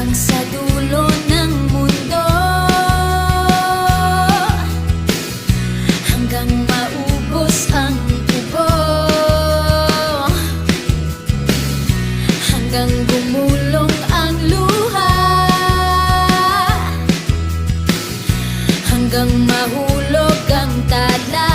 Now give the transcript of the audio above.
hanggang sa dulo ng mundo, hanggang maubos ang tubo, hanggang gumulong ang luha, hanggang mahulog ang tala.